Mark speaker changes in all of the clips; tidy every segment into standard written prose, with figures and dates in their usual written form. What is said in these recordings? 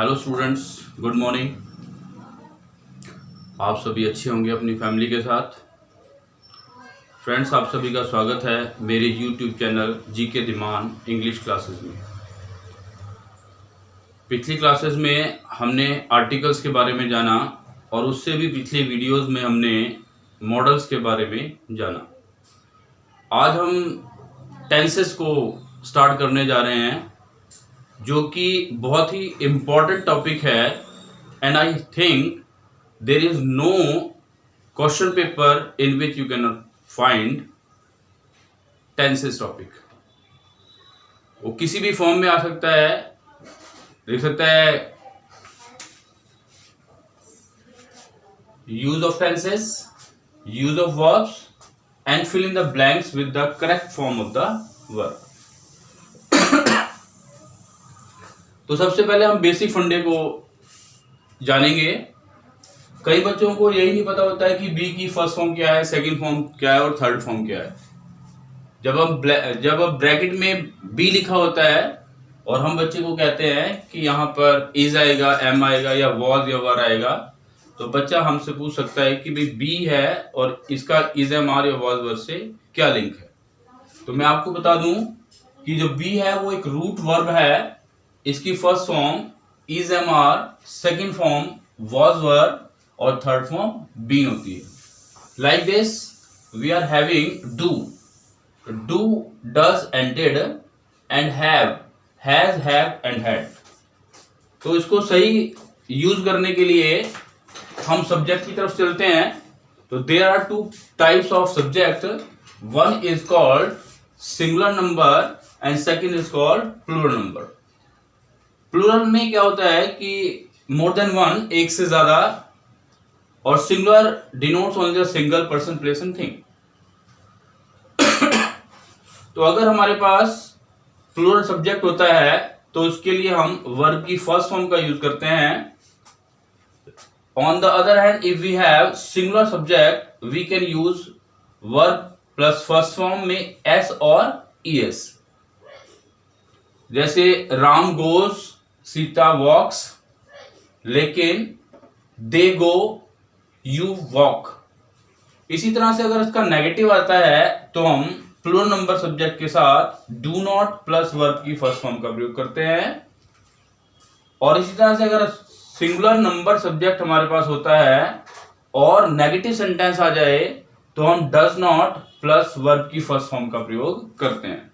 Speaker 1: Hello students, good morning. आप सभी अच्छे होंगे अपनी फैमिली के साथ। फ्रेंड्स, आप सभी का स्वागत है मेरे यूट्यूब चैनल जीके दिमान इंग्लिश क्लासेस में। पिछली क्लासेस में हमने आर्टिकल्स के बारे में जाना और उससे भी पिछले वीडियोस में हमने मॉडल्स के बारे में जाना। आज हम टेंसेस को स्टार्ट करने जा रहे हैं, जो कि बहुत ही इम्पॉर्टेंट टॉपिक है। And I think there is no question paper in which you cannot find tenses topic। वो किसी भी फॉर्म में आ सकता है, लिख सकता है use of tenses, use of verbs and fill in the blanks with the correct form of the verb। तो सबसे पहले हम बेसिक फंडे को जानेंगे। कई बच्चों को यही नहीं पता होता है कि बी की फर्स्ट फॉर्म क्या है, सेकंड फॉर्म क्या है और थर्ड फॉर्म क्या है। जब अब ब्रैकेट में बी लिखा होता है और हम बच्चे को कहते हैं कि यहाँ पर इज आएगा, एम आएगा या वॉज या वर आएगा, तो बच्चा हमसे पूछ सकता है कि भाई बी है और इसका इज एम आर या वॉज वर से क्या लिंक है। तो मैं आपको बता दूं कि जो बी है वो एक रूट वर्ब है। इसकी first form is am are, second form was were और थर्ड फॉर्म बीन होती है। Like this we are having do, does and did, and have, has, have and had. तो इसको सही यूज करने के लिए हम सब्जेक्ट की तरफ चलते हैं। तो there are two types of subject, one is called singular number and second is called plural number. Plural में क्या होता है कि मोर देन वन, एक से ज्यादा, और singular denotes only the single person, place and thing. तो अगर हमारे पास प्लूरल सब्जेक्ट होता है तो उसके लिए हम वर्ब की फर्स्ट फॉर्म का यूज करते हैं। On the other hand, if we have singular subject we can use verb plus first form में एस और ईएस। जैसे राम गोज, सीता वॉक्स, लेकिन दे गो, यू वॉक। इसी तरह से अगर इसका नेगेटिव आता है तो हम प्लूरल नंबर सब्जेक्ट के साथ डू नॉट प्लस वर्ब की फर्स्ट फॉर्म का प्रयोग करते हैं। और इसी तरह से अगर सिंगुलर नंबर सब्जेक्ट हमारे पास होता है और नेगेटिव सेंटेंस आ जाए तो हम डज नॉट प्लस वर्ब की फर्स्ट फॉर्म का प्रयोग करते हैं।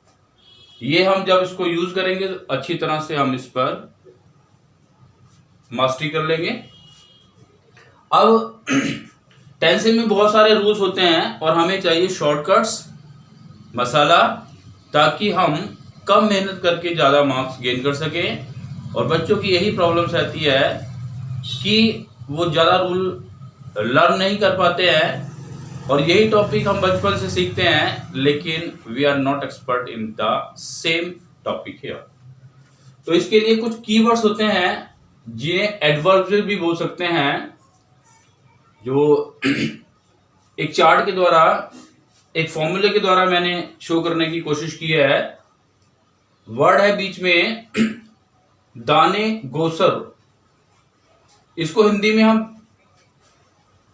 Speaker 1: ये हम जब इसको यूज करेंगे तो अच्छी तरह से हम इस पर मास्टरी कर लेंगे। अब टेंसेस में बहुत सारे रूल्स होते हैं और हमें चाहिए शॉर्टकट्स, मसाला, ताकि हम कम मेहनत करके ज़्यादा मार्क्स गेन कर सकें। और बच्चों की यही प्रॉब्लम्स रहती है कि वो ज़्यादा रूल लर्न नहीं कर पाते हैं और यही टॉपिक हम बचपन से सीखते हैं, लेकिन we are not expert in the same topic here. तो इसके लिए कुछ कीवर्ड्स होते हैं जिन्हें एडवर्बियल भी बोल सकते हैं, जो एक चार्ट के द्वारा, एक फॉर्मूले के द्वारा मैंने शो करने की कोशिश की है। वर्ड है बीच में दाने गोसर, इसको हिंदी में हम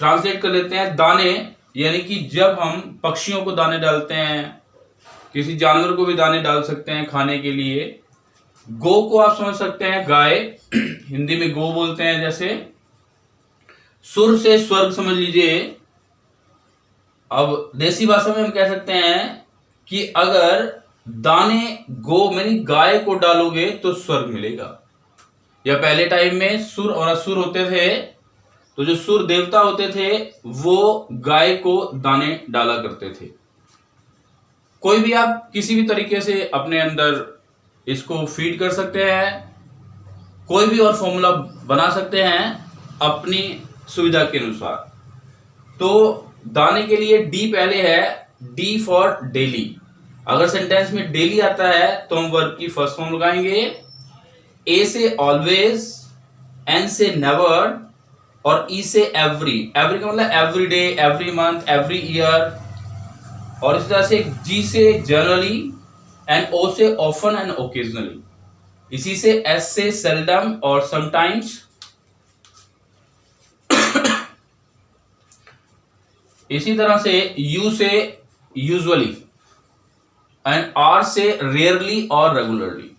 Speaker 1: ट्रांसलेट कर लेते हैं दाने, यानी कि जब हम पक्षियों को दाने डालते हैं, किसी जानवर को भी दाने डाल सकते हैं खाने के लिए। गो को आप समझ सकते हैं गाय, हिंदी में गो बोलते हैं। जैसे सुर से स्वर्ग समझ लीजिए। अब देसी भाषा में हम कह सकते हैं कि अगर दाने गो यानी गाय को डालोगे तो स्वर्ग मिलेगा। या पहले टाइम में सुर और असुर होते थे, तो जो सुर देवता होते थे वो गाय को दाने डाला करते थे। कोई भी आप किसी भी तरीके से अपने अंदर इसको फीड कर सकते हैं, कोई भी और फॉर्मूला बना सकते हैं अपनी सुविधा के अनुसार। तो दाने के लिए डी पहले है, डी फॉर डेली। अगर सेंटेंस में डेली आता है तो हम वर्ब की फर्स्ट फॉर्म लगाएंगे। ए से ऑलवेज, एन से नेवर और ई से एवरी। एवरी का मतलब every day, every month, every year. और इस तरह से जी से जनरली, एंड ओ से ऑफन एंड ओकेजनली। इसी से एस से सेल्डम और समटाइम्स, इसी तरह से यू से यूजुअली एंड आर से रेयरली और रेगुलरली।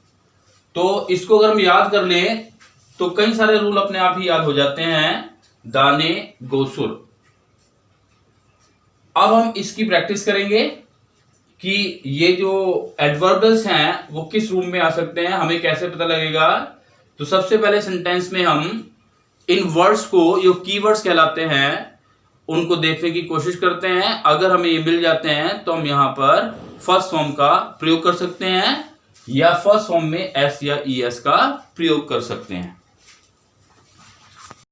Speaker 1: तो इसको अगर हम याद कर लें तो कई सारे रूल अपने आप ही याद हो जाते हैं। दाने गोसुर। अब हम इसकी प्रैक्टिस करेंगे कि ये जो एडवर्बल्स हैं वो किस रूम में आ सकते हैं, हमें कैसे पता लगेगा। तो सबसे पहले सेंटेंस में हम इन वर्ड्स को, जो कीवर्ड्स कहलाते हैं, उनको देखने की कोशिश करते हैं। अगर हमें ये मिल जाते हैं तो हम यहाँ पर फर्स्ट फॉर्म का प्रयोग कर सकते हैं या फर्स्ट फॉर्म में एस या ईएस का प्रयोग कर सकते हैं।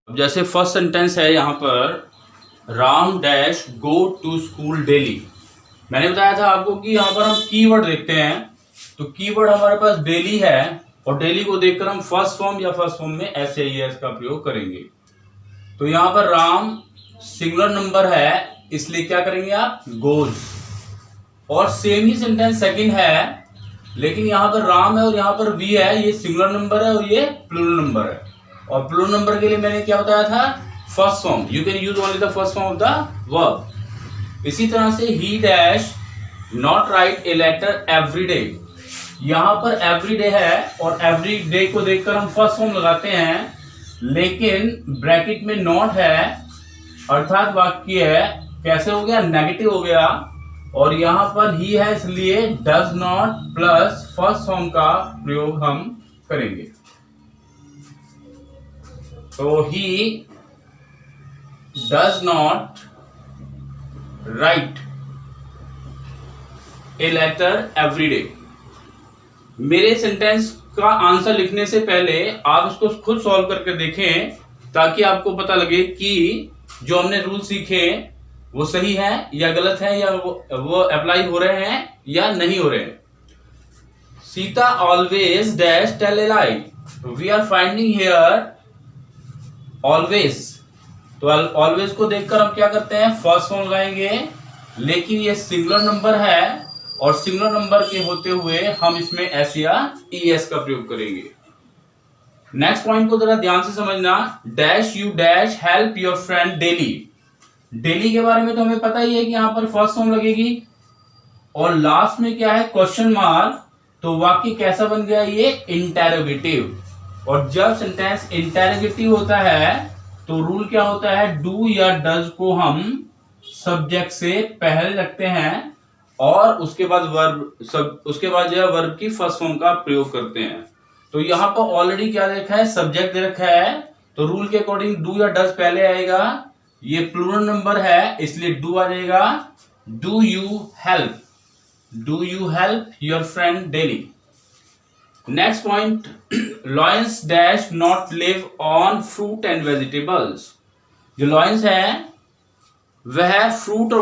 Speaker 1: जैसे फर्स्ट सेंटेंस है यहाँ पर, Ram dash go to school daily. मैंने बताया था आपको कि यहाँ पर हम कीवर्ड देखते हैं, तो कीवर्ड हमारे पास डेली है और डेली को देखकर हम फर्स्ट फॉर्म या फर्स्ट फॉर्म में एस या ईएस का प्रयोग करेंगे। तो यहाँ पर राम सिंगुलर नंबर है, इसलिए क्या करेंगे आप, गोज। और सेम ही सेंटेंस सेकंड है, लेकिन यहाँ पर राम है और यहाँ पर वी है, ये सिंगुलर नंबर है और ये प्लूरल नंबर है। और प्लूरल नंबर के लिए मैंने क्या बताया था, first form. You can use only the first form of the verb. इसी तरह से ही dash not write a letter every day. यहाँ पर एवरी डे है और एवरी डे को देखकर हम फर्स्ट फॉर्म लगाते हैं, लेकिन ब्रैकेट में नॉट है, अर्थात वाक्य है कैसे हो गया, नेगेटिव हो गया। और यहां पर ही है, इसलिए does not plus first form का प्रयोग हम करेंगे। तो he does not write a letter every day. मेरे सेंटेंस का आंसर लिखने से पहले आप इसको खुद सॉल्व करके देखें, ताकि आपको पता लगे कि जो हमने रूल सीखे वो सही है या गलत है, या वो अप्लाई हो रहे हैं या नहीं हो रहे हैं। Sita always dash tell a lie. We are finding here always. तो ऑलवेज को देखकर हम क्या करते हैं, फर्स्ट फॉर्म लगाएंगे, लेकिन ये सिंगुलर नंबर है और सिंगुलर नंबर के होते हुए हम इसमें एस या ईएस का प्रयोग करेंगे। नेक्स्ट पॉइंट को जरा ध्यान से समझना। Dash you dash help your friend daily. Daily के बारे में तो हमें पता ही है कि यहाँ पर फर्स्ट फॉर्म लगेगी और लास्ट में क्या है, क्वेश्चन मार्क। तो वाक्य कैसा बन गया, ये इंटेरोगेटिव। और जब सेंटेंस इंटेरोगेटिव होता है तो रूल क्या होता है, डू या डज को हम सब्जेक्ट से पहले रखते हैं और उसके बाद वर्ब, उसके बाद जो है वर्ब की फर्स्ट फॉर्म का प्रयोग करते हैं। तो यहाँ पर ऑलरेडी क्या देखा है, सब्जेक्ट दे रखा है, तो रूल के अकॉर्डिंग डू या डज पहले आएगा। ये प्लूरल नंबर है, इसलिए डू आ जाएगा। Do you help your friend daily. Next point, lions dash not live on fruit and vegetables. जो लॉयंस है वह फ्रूट और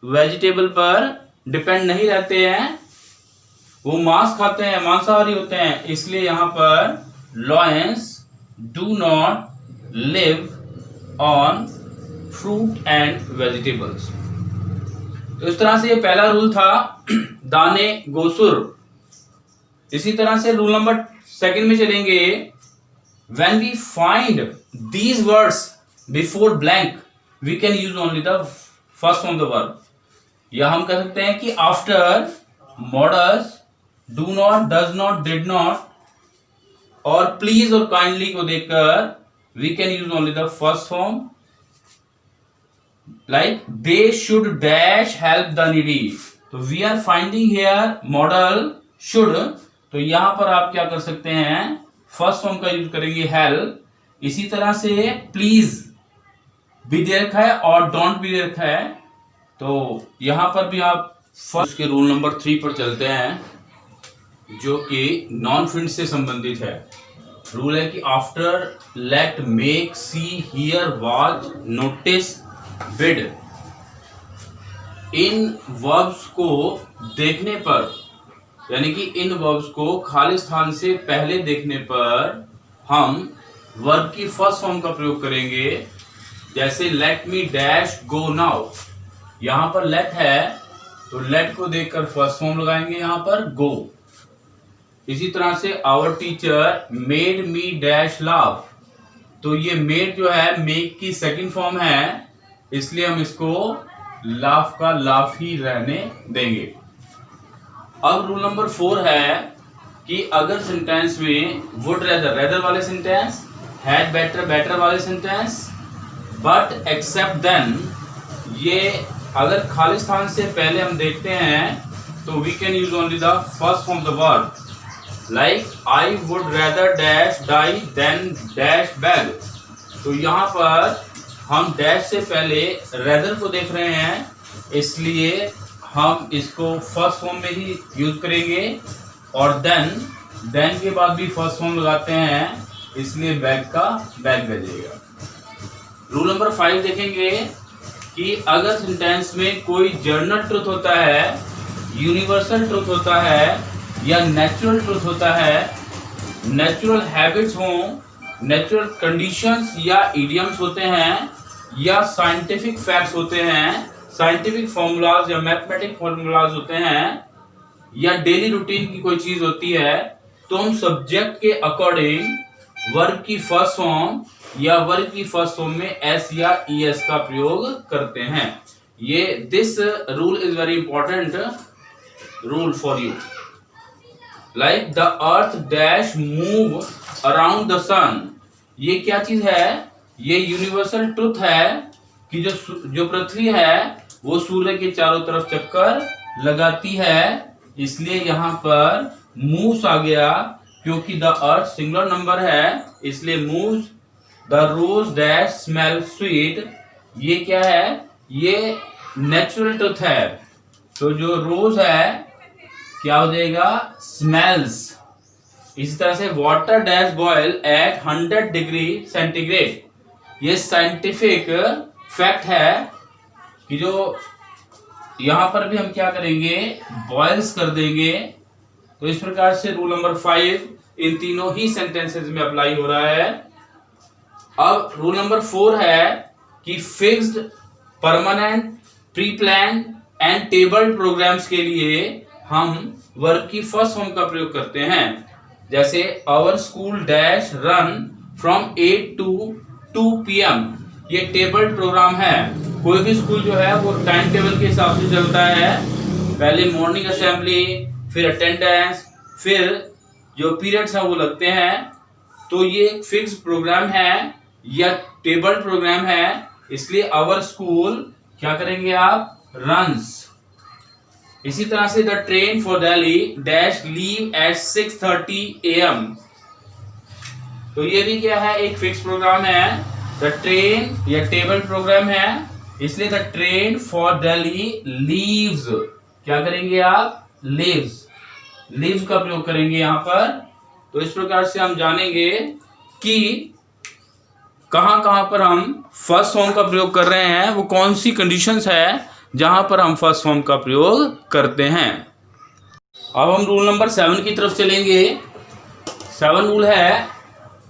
Speaker 1: वेजिटेबल पर डिपेंड नहीं रहते हैं, वो मांस खाते हैं, मांसाहारी होते हैं, इसलिए यहां पर lions do not live on fruit and vegetables. तो इस तरह से ये पहला रूल था, दाने गोसुर। इसी तरह से रूल नंबर सेकंड में चलेंगे। When we find these words before blank we can use only the first form the verb. या हम कह सकते हैं कि after models, do not, does not, did not और प्लीज और काइंडली को देखकर we can use only the first form, like they should dash help the needy. तो we are finding here modal should, तो यहां पर आप क्या कर सकते हैं, फर्स्ट फॉर्म का यूज करेंगे हेल्प। इसी तरह से प्लीज भी दे रखा है और डोंट भी दे रखा है, तो यहां पर भी आप फर्स्ट के रूल नंबर 3 पर चलते हैं, जो कि नॉन फिंड से संबंधित है। रूल है कि after let, make, see, hear, watch, notice, bid, इन वर्ब्स को देखने पर, यानी कि इन वर्ब्स को खाली स्थान से पहले देखने पर हम वर्ब की फर्स्ट फॉर्म का प्रयोग करेंगे। जैसे let me dash go now, यहां पर लेट है तो लेट को देखकर फर्स्ट फॉर्म लगाएंगे, यहां पर गो। इसी तरह से our teacher made me dash laugh, तो ये मेड जो है मेक की सेकंड फॉर्म है, इसलिए हम इसको लाफ का लाफ ही रहने देंगे। अब रूल नंबर 4 है कि अगर सेंटेंस में वुड रेदर रेदर वाले सेंटेंस, हैड बेटर बेटर वाले सेंटेंस, बट एक्सेप्ट देन, ये अगर खालिस्तान से पहले हम देखते हैं तो we can use only the first form the verb, like I would rather dash die than dash bag. तो यहाँ पर हम डैश से पहले रेदर को देख रहे हैं, इसलिए हम इसको फर्स्ट फॉर्म में ही यूज करेंगे, और देन के बाद भी फर्स्ट फॉर्म लगाते हैं, इसलिए बैग का बैग बजेगा। रूल नंबर 5 देखेंगे कि अगर सेंटेंस में कोई जनरल ट्रुथ होता है, यूनिवर्सल ट्रुथ होता है, या नेचुरल ट्रुथ होता है, नेचुरल हैबिट्स हों, नेचुरल कंडीशंस या इडियम्स होते हैं, या साइंटिफिक फैक्ट्स होते हैं, साइंटिफिक फॉर्मूलाज या मैथमेटिक फॉर्मूलाज होते हैं, या डेली रूटीन की कोई चीज होती है, तो हम सब्जेक्ट के अकॉर्डिंग वर्ब की फर्स्ट फॉर्म या वर्ब की फर्स्ट फॉर्म में एस या ईएस का प्रयोग करते हैं। ये this rule is very important rule for you. Like the earth dash move around the sun, ये क्या चीज है? ये यूनिवर्सल ट्रुथ है कि जो पृथ्वी है वो सूर्य के चारों तरफ चक्कर लगाती है, इसलिए यहाँ पर मूव्स आ गया, क्योंकि द अर्थ सिंगुलर नंबर है, इसलिए moves. The rose dash smell sweet, ये क्या है? ये नेचुरल ट्रुथ है, तो जो रोज है क्या हो जाएगा? स्मेल्स। इसी तरह से water dash boil at 100 degree centigrade, ये साइंटिफिक फैक्ट है कि जो यहां पर भी हम क्या करेंगे? बॉयल्स कर देंगे। तो इस प्रकार से रूल नंबर 5 इन तीनों ही सेंटेंसेस में अप्लाई हो रहा है। अब रूल नंबर 4 है कि fixed, permanent, pre plan and tabled programmes के लिए हम वर्ब की फर्स्ट फॉर्म का प्रयोग करते हैं। जैसे our school dash run from 8 to 2 PM, ये टेबल्ड प्रोग्राम है। कोई भी स्कूल जो है वो टाइम टेबल के हिसाब से चलता है, पहले मॉर्निंग असेंबली, फिर अटेंडेंस, फिर जो पीरियड्स हैं वो लगते हैं। तो ये एक फिक्स प्रोग्राम है या टेबल प्रोग्राम है, इसलिए आवर स्कूल क्या करेंगे आप? रन्स। इसी तरह से the train for Delhi dash leave at 6:30 AM, तो ये भी क्या है? एक फिक्स प्रोग्राम है। द ट्रेन या टेबल प्रोग्राम है, इसलिए the train for Delhi leaves, क्या करेंगे आप? लीव्स, लीव्स का प्रयोग करेंगे यहाँ पर। तो इस प्रकार से हम जानेंगे कि कहां कहां पर हम फर्स्ट फॉर्म का प्रयोग कर रहे हैं, वो कौन सी कंडीशंस है जहां पर हम फर्स्ट फॉर्म का प्रयोग करते हैं। अब हम रूल नंबर 7 की तरफ चलेंगे। 7 रूल है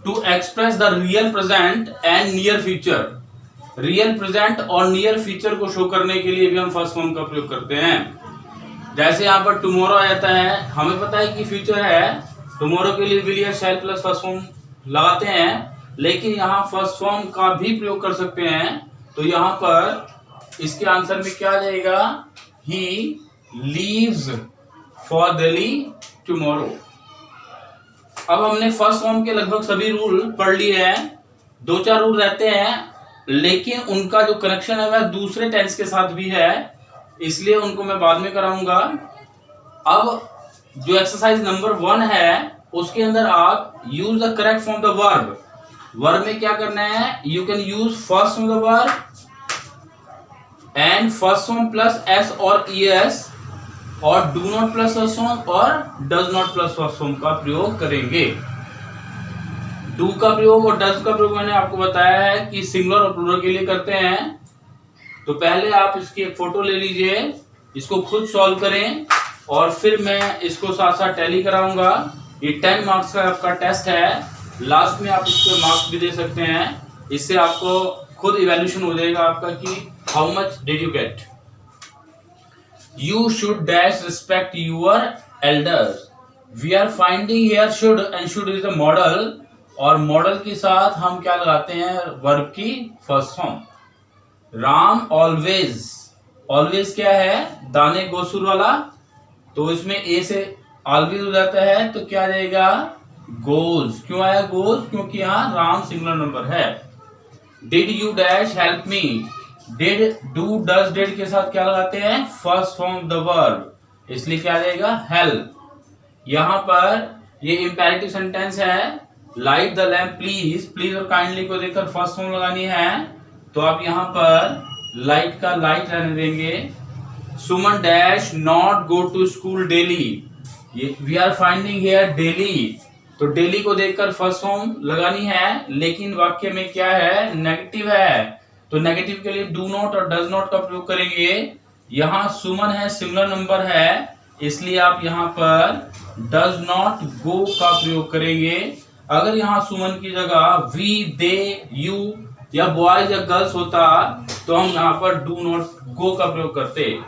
Speaker 1: to express the real present and near future. Real present और नियर फ्यूचर को शो करने के लिए भी हम फर्स्ट फॉर्म का प्रयोग करते हैं। जैसे यहाँ पर टुमारो आ जाता है, हमें पता है कि फ्यूचर है, टुमारो के लिए विल या शैल प्लस फर्स्ट फॉर्म लगाते हैं, लेकिन यहाँ फर्स्ट फॉर्म का भी प्रयोग कर सकते हैं। तो यहाँ पर इसके आंसर में क्या आ जाएगा? He leaves for Delhi tomorrow. अब हमने फर्स्ट फॉर्म के लगभग सभी रूल पढ़ लिए हैं। 2-4 रूल रहते हैं, लेकिन उनका जो कनेक्शन है वह दूसरे टेंस के साथ भी है, इसलिए उनको मैं बाद में कराऊंगा। अब जो एक्सरसाइज नंबर 1 है, उसके अंदर आप use the correct form the verb. Verb में क्या करना है? You can use first form the verb and first form plus S और ईएस, और do not plus first form और does not plus first form का प्रयोग करेंगे। डू का प्रयोग और डज का प्रयोग मैंने आपको बताया है कि सिंगुलर और प्लूरल के लिए करते हैं। तो पहले आप इसकी एक फोटो ले लीजिए, इसको खुद सॉल्व करें, और फिर मैं इसको साथ साथ टैली कराऊंगा। ये 10 मार्क्स का आपका टेस्ट है, लास्ट में आप इसको मार्क्स भी दे सकते हैं। इससे आपको खुद इवैल्यूएशन हो जाएगा आपका कि how much did you get. You should dash respect your elders, we are finding here should, and should is the modal, और मॉडल के साथ हम क्या लगाते हैं, वर्ब की first form. Ram always, always क्या है, दाने गोसुर वाला, तो इसमें ए से ऑलवेज हो जाता है, तो क्या आ जाएगा, गोज। क्यों आया गोज, क्योंकि यहाँ राम सिंगुलर नंबर है। Did you dash help me, did, do, does, did के साथ क्या लगाते हैं, फर्स्ट फॉर्म द वर्ब, इसलिए क्या आ जाएगा, हेल्प। यहाँ पर ये इंपेरेटिव सेंटेंस है, light the lamp please, please और काइंडली को देखकर फर्स्ट फॉर्म लगानी है, तो आप यहाँ पर लाइट का लाइट रहने देंगे। Suman dash not go to school daily, ये we are finding here daily, तो डेली को देखकर फर्स्ट फॉर्म लगानी है, लेकिन वाक्य में क्या है, नेगेटिव है, तो नेगेटिव के लिए डू नॉट और डज नॉट का प्रयोग करेंगे। यहाँ सुमन है, सिंगुलर नंबर है, इसलिए आप यहाँ पर डज नॉट गो का प्रयोग करेंगे। अगर यहाँ सुमन की जगह वी, दे, यू या बॉयज या गर्ल्स होता, तो हम यहाँ पर डू नॉट गो का प्रयोग करते।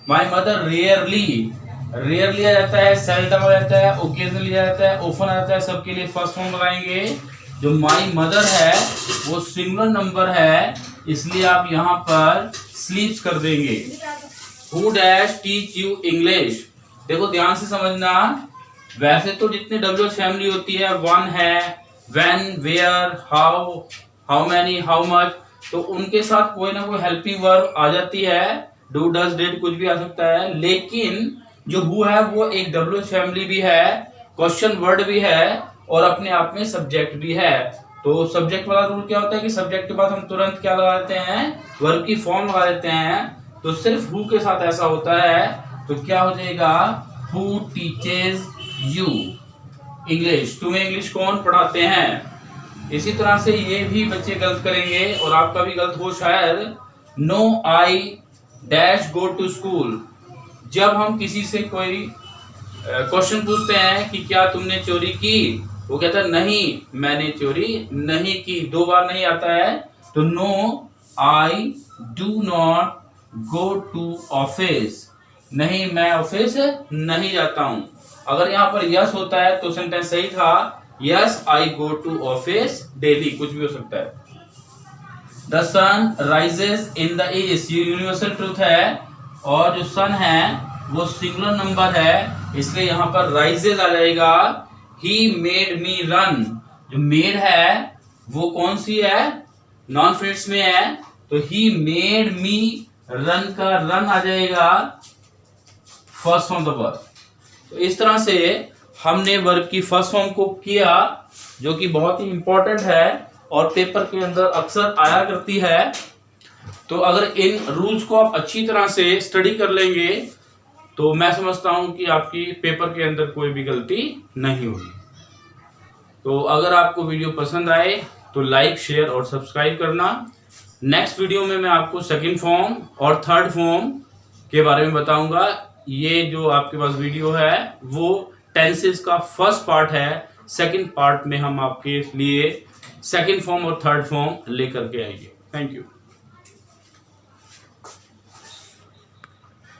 Speaker 1: माई मदर रेयरली, रेयरली आ जाता है, सेल्डम आ जाता है, ओकेजनली आ जाता है, ओफन आ जाता है, सबके लिए फर्स्ट फॉर्म लगाएंगे। जो माई मदर है वो सिंगुलर नंबर है, इसलिए आप यहाँ पर स्लीप्स कर देंगे। Who dash teach you English, देखो ध्यान से समझना, वैसे तो जितने डब्ल्यूएच फैमिली होती है, वन है, when, where, how, how many, how much, तो उनके साथ कोई ना कोई हेल्पिंग वर्ब आ जाती है, डू, डज, डिड कुछ भी आ सकता है। लेकिन जो हु है वो एक डब्ल्यूएच फैमिली भी है, क्वेश्चन वर्ड भी है, और अपने आप में सब्जेक्ट भी है। तो सब्जेक्ट वाला रूल क्या होता है कि सब्जेक्ट के बाद हम तुरंत क्या लगा देते हैं, वर्ब की फॉर्म लगा देते हैं। तो सिर्फ हु के साथ ऐसा होता है, तो क्या हो जाएगा, हु टीचेज यू इंग्लिश, तुम्हें इंग्लिश कौन पढ़ाते हैं। इसी तरह से ये भी बच्चे गलत करेंगे, और आपका भी गलत हो शायद। No I dash go to school, जब हम किसी से कोई क्वेश्चन पूछते हैं कि क्या तुमने चोरी की, वो कहता है नहीं, मैंने चोरी नहीं की, दो बार नहीं आता है, तो no I do not go to office, नहीं मैं ऑफिस नहीं जाता हूं। अगर यहाँ पर यस होता है तो सेंटेंस सही था, yes I go to office daily, कुछ भी हो सकता है। The sun rises in the east, ये यूनिवर्सल ट्रूथ है, और जो सन है वो सिंगुलर नंबर है, इसलिए यहाँ पर राइजेस आ जाएगा। ही मेड मी रन, जो मेड है वो कौन सी है, नॉन फ्रेंड्स में है, तो ही मेड मी रन का रन आ जाएगा फर्स्ट फॉर्म द वर्ब। तो इस तरह से हमने वर्ब की फर्स्ट फॉर्म को किया, जो कि बहुत ही इंपॉर्टेंट है और पेपर के अंदर अक्सर आया करती है। तो अगर इन रूल्स को आप अच्छी तरह से स्टडी कर लेंगे, तो मैं समझता हूं कि आपकी पेपर के अंदर कोई भी गलती नहीं होगी। तो अगर आपको वीडियो पसंद आए तो लाइक, शेयर और सब्सक्राइब करना। नेक्स्ट वीडियो में मैं आपको सेकंड फॉर्म और थर्ड फॉर्म के बारे में बताऊंगा। ये जो आपके पास वीडियो है वो टेंसेस का फर्स्ट पार्ट है, सेकंड पार्ट में हम आपके लिए सेकंड फॉर्म और थर्ड फॉर्म लेकर के आएंगे। Thank you.